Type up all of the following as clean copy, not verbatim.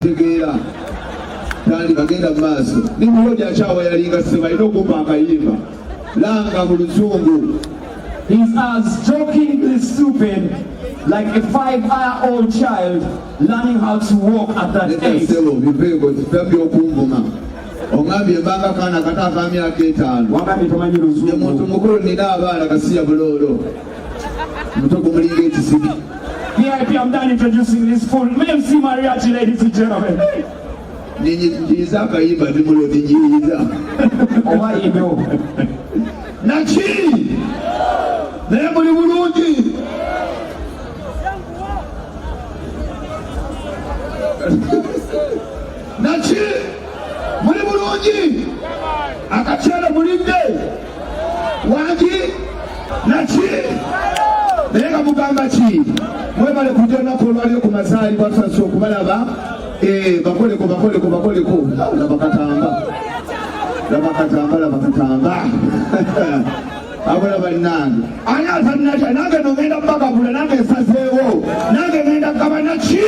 Tegera tandi bagenda maaso ni mmoja achawa yalinga sema inokumba akayimba langa mu luzungu. He's as jokingly stupid like a 5-year-old child learning how to walk at that age. Bivego tabyo okungoma ongambye mbanga kana kataka myaka 5 Wangambye tomanyi luzungu muntu mukulu nina abaana kasiya bulolo mutoko mulinga ekisibi. VIP, I'm done introducing this full MC Mariach, ladies and gentlemen. Ninyiza akayimba ndimulo ninyiza Owa ibo Nachi naye muli bulungi Nachi muli bulungi akakyala mulinde wangi Nachi naye nga mugamba ki mwebale kujana kolwaliyo ku masaali bwatusasira okubalaba bakoleko labakatamba abola bannange ani atannaja nange nogenda mbagabula nange nsazeewo nange ngenda gaba Nachi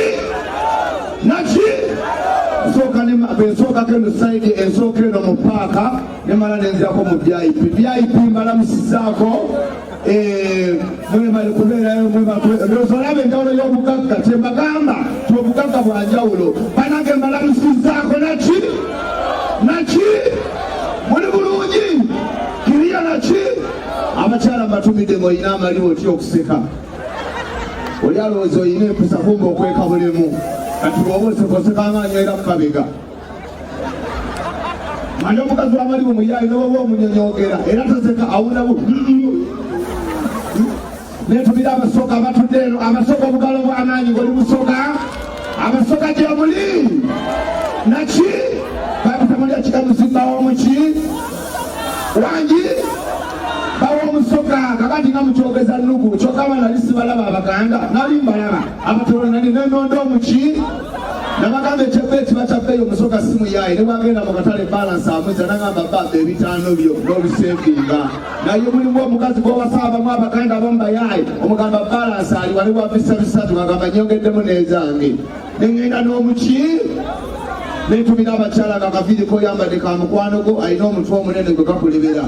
ensooka keno saidi ensooka eno mu paaka nemala nenzirako mu VIP mbala musizaako mwemale kubeerayo olaba enjawulo y'obugagga kyembagamba ti obugagga bwa njawulo banange mbala musizaako Nachi muli bulungi kiriya Nachi abakyala mbatumidde ng'olina amaliwo otya okuseka oli alowooza olina empisa kumba okweka bulemu kati bw'oba osekoseka nywera mu mabega manye omukazi w'amaliwo muyaayi n'oba omunyonyogera era toseka awunabu netumira abasoka abatudde eno abasoka obugalo bw'amaanyi ng'oli musoka abasoka gye muli Nachi bakutamulya kikamusi bawomuki wangi bawomusoka kakati nga mukyogeza nnugu kyokaba nali sibalaba abaganda nali mbalaba abatolo nali nenonda omuki nabagamba ekyebbeeti bakyabbeeyo omusoka simu yaayi ne bwagenda mu katale balansi amweza nagamba baba ebitaano byo n'obisevinga naye mulimu omukazi gw'obasaabamu abaganda abamu bayaayi omugamba balansi ali wali wabisa bisatu agamba nyongeddemu n'ezange nengenda n'omuki netumira abakyala nga kaviri koyambadde ka mukwano go alina omutwe omunene gwe gakulebera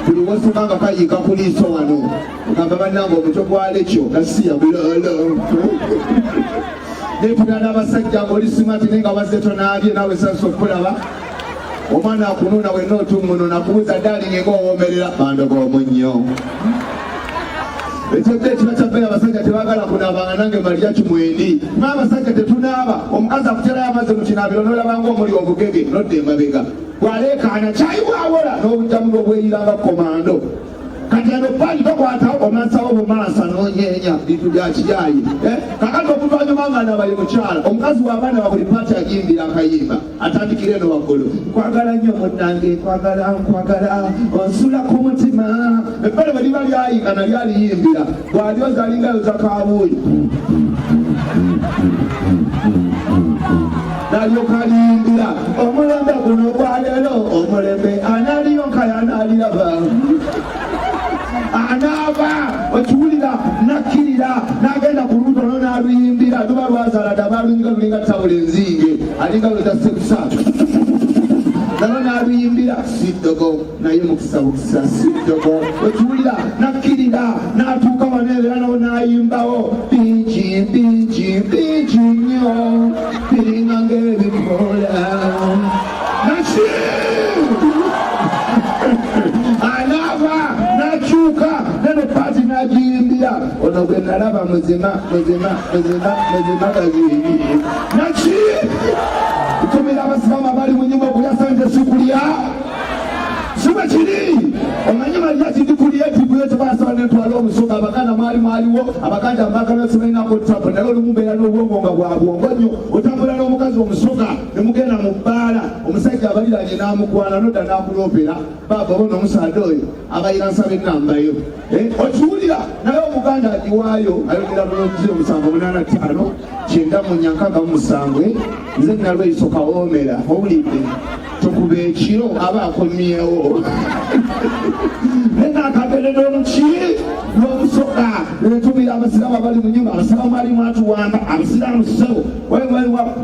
buli wosoka nga kayiika ku liiso wano ogamba bannange omutwe gwalekyo gasiya bulolo netumira n'abasajja ng'olisimati naye nga wazze tonaabye naawe sansa okulaba omwana akunuuna wenna otumuno nakubuuza ddalingi ng'owomerera bandoga omunnyo ekyebbeeti bakyabbeeyo abasajja tebaagala kunaabanga nange Mariach mwendi n'abasajja tetunaaba omukazi akuterayo amazzi mu kinaabiro n'olabanga omuli obugege nodda emabega bwaleekaana kyayiwawola n'obujjamu obweyiranga komando kati ano paali tokwatawo omansawo bumansa n'onyeenya bintu bya kiyayi kakati okuvanyuma nga nabaye mukyala omukazi w'abaana babuli paati agimbira akayimba atandikira eno waggulu nkwagala nnyo munnange nkwagala onsula ku mutima ebbale bwe liba lyayinga nali aliyimbira bw'alyoza alingayoza kabuuyi nalyoka aliyimbira omulembe guno gwaleero omulembe anaaliyonka yanaaliraba anaaba okiwulira nakkirira n'agenda ku luuto no n'aluyimbira luba lwazaalada baluyinga lulinga tabula enzinge alinga lwetasekisa nalo n'aluyimbira siddogo naye mukisa bukisa siddogo okiwulira nakkirira n'atuuka waneebera nawo n'ayimbawo bingi nnyo biringa ng'ebikola Nachi anaaba nakyuka neno paati nagiyimbira ono gwe nalaba muzima gaziyimbire Nachi tumira abasibamu abali mu nyumba okulyasante sikulya sibe kiri omanyi Mariach ndikulya epibuyo tebasaba netwala omusoka abaganda mwaliwo abaganda mbaganasemenako tapo naye olumumbeera n'obwongo nga bwa bwongo nnyo otambula n'omukazi omusoka nemugenda mu bbaala omusajja abaliranye n'amukwana nodda n'akuloopera baaba bona omusaada oyo abayira nsaba ennambayo okiwulira naye omuganda agiwaayo ayogera bulungi 785 9 nze nalweiso kawoomera owulidde tokuba ekiro aba akomyewo nenakagenda lugoberera omuki lw'omusoka netumira abasiraamu abali mu nyumba abasiraamu mwali mwatuwamba abasiraamu ssebo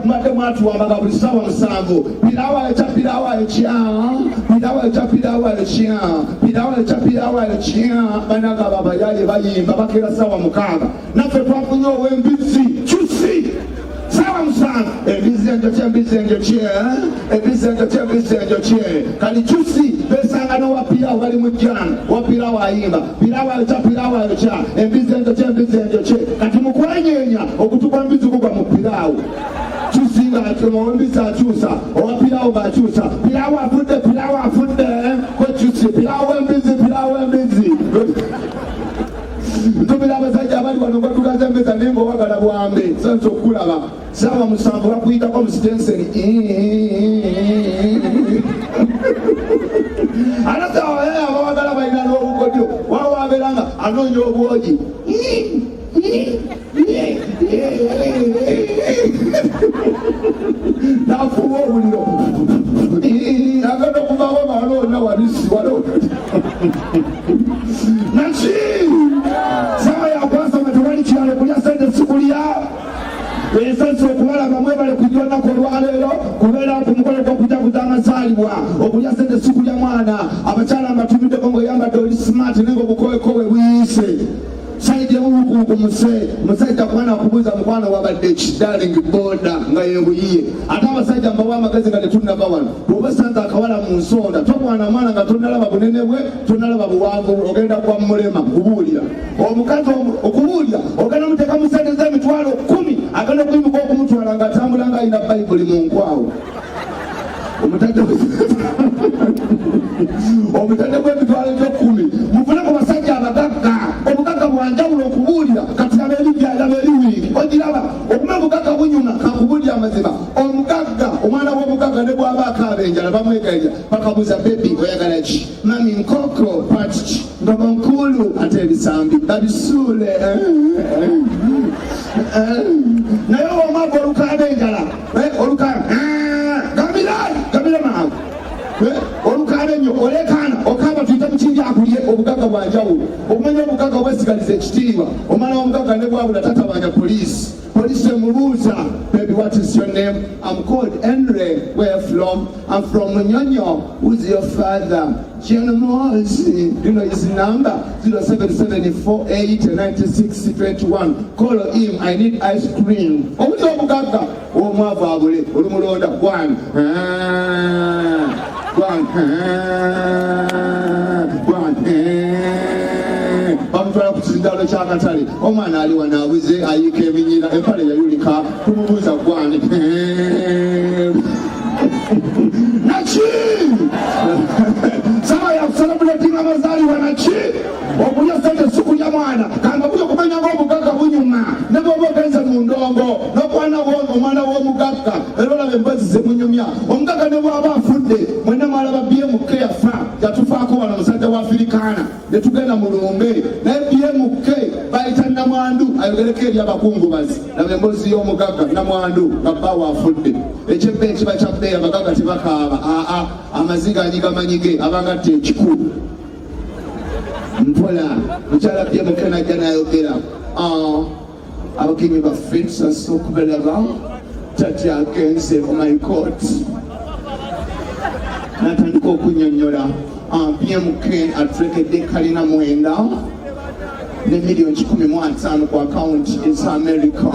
mwadde mwatuwamba nga buli ssaawa 7 pirawa ekya pirawa ekya pirawa ekya pirawa ekya pirawa ekya pirawa ekya banaga babayaye bayimba bakeera ssaawa 6 naffe twafunye ow'embizi kyusi sawa msanga embizi enjokye embizi enjokye embizi enjokye embizi enjokye kali kyusi besangana wapirawo bali mu jjana wapirawo ayimba pirawo ekya pirawo ekya embizi enjokye embizi enjokye kati mukwenyenya okutuka embizi kugwa mu pirawo kyusi ng'embizi akyusa owapirawo ng'akyusa pirawo afudde kwe kyusi pirawo embizi ntubira abasajja abali wano batugaze embeza naye ng'owagala bwambe sansa okulaba saawa 7 bakuyitako mu sitenseri ate abawagala balina n'obukodyo waba wabeera nga anoonya obwogi nafuba obuliro agenda okuvaawo maloona walisi walo naki sawa yakwasoma tewali kyalo kulya sente sikulya esensi okubalaba mwebale kujja olunaku olwaleero kubeera ku mukolo gw'okujaguza amazaalibwa okulya sente sikulya mwana abakyala mbatumiddeko ng'oyambadde oli smart naye ng'obukowekowe buyise saidi emubukumuse musajja kwana kubuza mukwano wabadde ekidaling boda nga yebuyiye ate abasajja mbawa amagezi nga tetunava wano bw'oba sanza akawala mu nsonda tokwana mwana nga tonalaba bunene bwe tonalaba buwanvu ogenda kwa mulema kubuulira omukazi okubuulira ogenda muteeka mu sente z'emitwalo 10 agenda okuyimuka okumutwala ng'atambula nga alina bayibuli mu nkwawo omutadde gw'emitwalo gyo 10 mufune ku basajja abagagga obugagga bwanjawulo okubuulira kati aba eribya alaba eriwiiri ogiraba okuma obugagga bunyuma kakubuulira amazima omugagga omwana w'omugagga ne bw'aba akaaba enjala bamwegaja bakabuuza bebi oyagala ki mami nkoko patiki ndomo nkulu ate ebisambi babisuule naye omwava olukaaba enjala olukaaba gambira maawe olukaaba ennyo olekaana okaaba tuyita mukinja akulye obugagga bwanjawulo okumanya obugagga obwesigaliza ekitiibwa omwana w'omugagga ne bwabula tatabanja poliisi emubuuza baby what is your name I'm called Henry where from I'm from Munyonyo who's your father Muhoozi you know his number 077489621 call him I need ice cream obuli obugagga omwavu abule olumulonda gwan bamutwala ku kizindaalo ky'akatale omwana ali wanaabuze ayiika eminyira empale yayulika tumubuuza gwani naki sawa yakusalabuletinga amazaalibwa naki okulya sente sikulya mwana kanga buli okumanya ng'obugagga bunyuma ne bwoba ogenze mu ndongo n'okwana omwana w'omugagga era olaba embazi zemunyumya omugagga ne bw'aba afudde mwena mwalaba BMK yafa yatufaako wano musajja wa Afirikaana ne tugenda mu lumbe naye BMK bayita namwandu ayogereko eri abakungubazi laba emboozi y'omugagga namwandu nga bbaawo afudde ekyebbe ekiba kya bbeeyi abagagga tebakaaba amaziga anyigamanyige abanga tekikulu mpola mukyala BMK najja nayogera abagenyi baffe sasa okubalaba tati agenze my court natandika okunyonyola BMK atulekedde kalina 9 ne miliyoni 15 ku akawunti eza America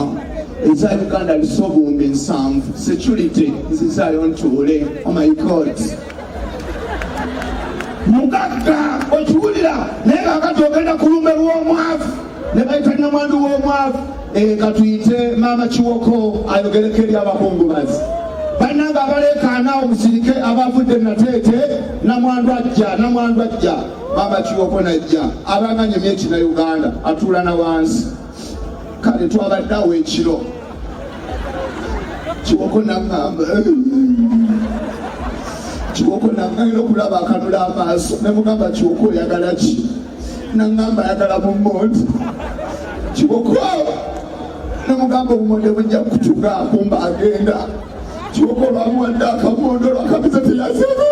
eza Uganda liso obuwumbi 7 security nzizaayo ntuule my court mugagga okiwulira naye kakati ogenda ku lumbe lw'omwavu ne bayita namwandu w'omwavu katuyite maama Kiwoko ayogereko eri abakungubazi bannanga abalekaana omusirike abavudde nateete namwandu ajja maama Kiwoko najja abanganyemye ekina Uganda atuula na wansi kale twabadde awo ekiro Kiwoko nagamba nagenda okulaba akanula amaaso ne mugamba Kiwoko oyagala ki nagamba ayagala mumondi Kiwoko ne mugamba obumonde bujja kutuga kumba agenda Kiwoko lwamuwadde akamondo lwakabiza teyasebe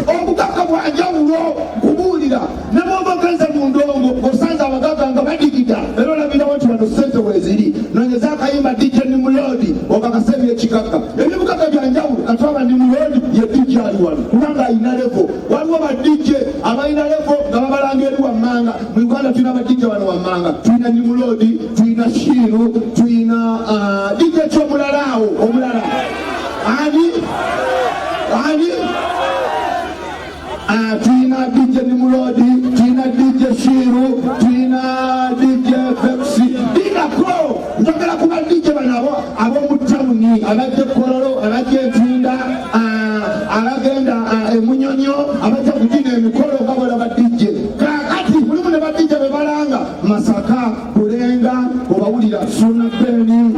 obugagga bwanjawulo olwo kubuulira ne bw'oba ogenze mu ndongo osanze abagagga nga badigida era olabirawo nti wano ssente weeziri nonyeza akayimba DJ Nimulodi okakasebya ekigagga ebibugagga byanjawulo katwaba Nimulodi ye DJ ali wano kubanga ayina levo waliwo ba DJ abalina levo nga babalanga eri wammanga mu Uganda tulina ba DJ wano wammanga tulina Nimulodi tulina Shiru tulina DJ ky'omulalawo omulala ani tulina DJ Nimulodi tulina DJ Shiru tulina DJ Vexi Dina Crow njogera ku ba DJ bano ab'omu tawuni abajja Kololo abajja Entinda abagenda Emunyonyo abajja kugina emikolo nga bwe ba DJ kakati mulimu ne ba DJ bebalanga Masaka Bulenga obawulira Suna Beni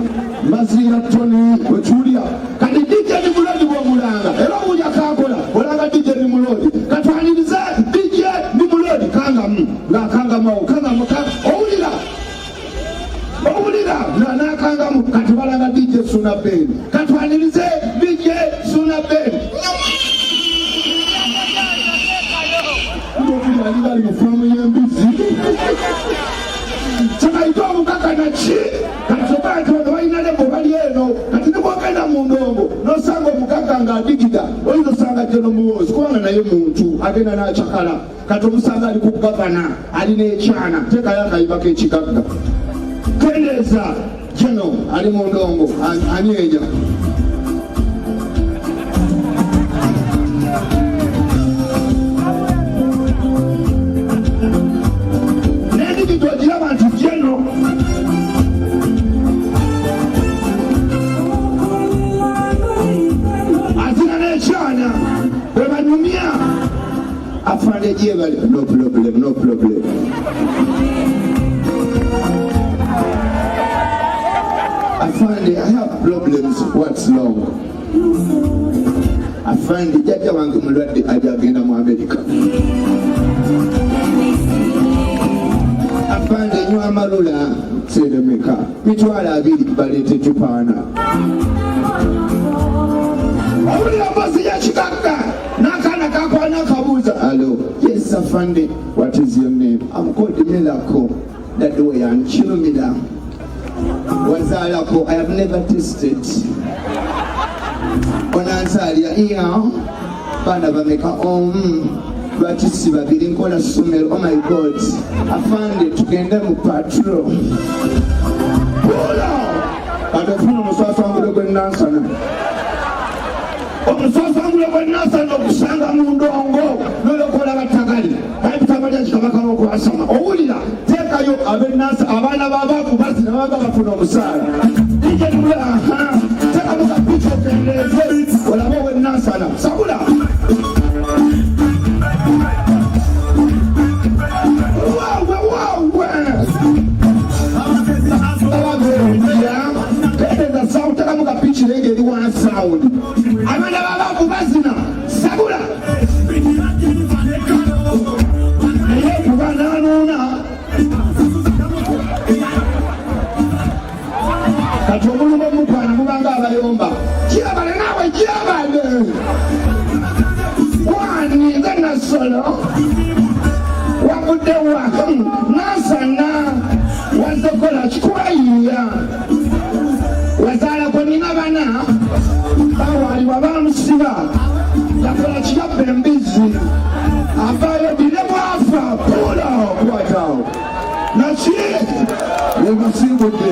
Mazira Tony wekiwulira kati DJ Nimulodi bw'omulanga era owulya kakola olanga DJ Nimulodi katwanirize DJ Nimulodi kangamu ng'akangamu owulira n'akangamu kati balanga DJ Suna Beni katwanirize DJ Suna Beni ali bali mu faamu y'embuzi kyekaita omukaka naki kati oba nti bano balina lebo bali eno kati ne bwogenda mu ndongo n'osanga omukaka ng'adigida oyinza osanga Jeno Muhoozi kubanga naye muntu agenda n'akyakala kati omusanga ali ku gavana alina ekyana teekayo akayimba k'ekigagga kendeeza Jeno ali mu ndongo anyeenya ogiraba nti Jeno azina n'ekyana bwe banyumya afande gyebali no problem afande I have problems what's wrong afande jjajja wange mulwadde ajja agenda mu America afande nywa amalula seremeka mitwalo 2 baleete tupaana owulira mpozi y'ekigagga n'akaana kakwana akabuuza hello yes afande what is your name I'm called Miracle that way ankyumira wazaalako I have never tasted onanzaalira iya baana bameka lwaki si babiri nkola ssomero oh my god afande tugende mu patro pula kati ofuna omuswaswangule gw'ennansana okusanga mu ndongo nolokola batagali baitabalya kikabaka n'okwasama owulira teekayo abaana babaku bazina babaga bafuna omusaala ijenula teekamu kapica okendeeze olabe ow'ennansana sabula utakamu kapichi lenge eri wana sound abana babaku bazina sabula kuba nanona kati omulumu omukwana mubanga abayomba kirabale nawe kirabale wani nga nasolo wakuddewa nasana wazokola kikubayiya wazaalako nina bana bawalibwa bamusiba yakola kiyabba embizi avaayo bire bwafa pula okwatawo naki yebasimbudde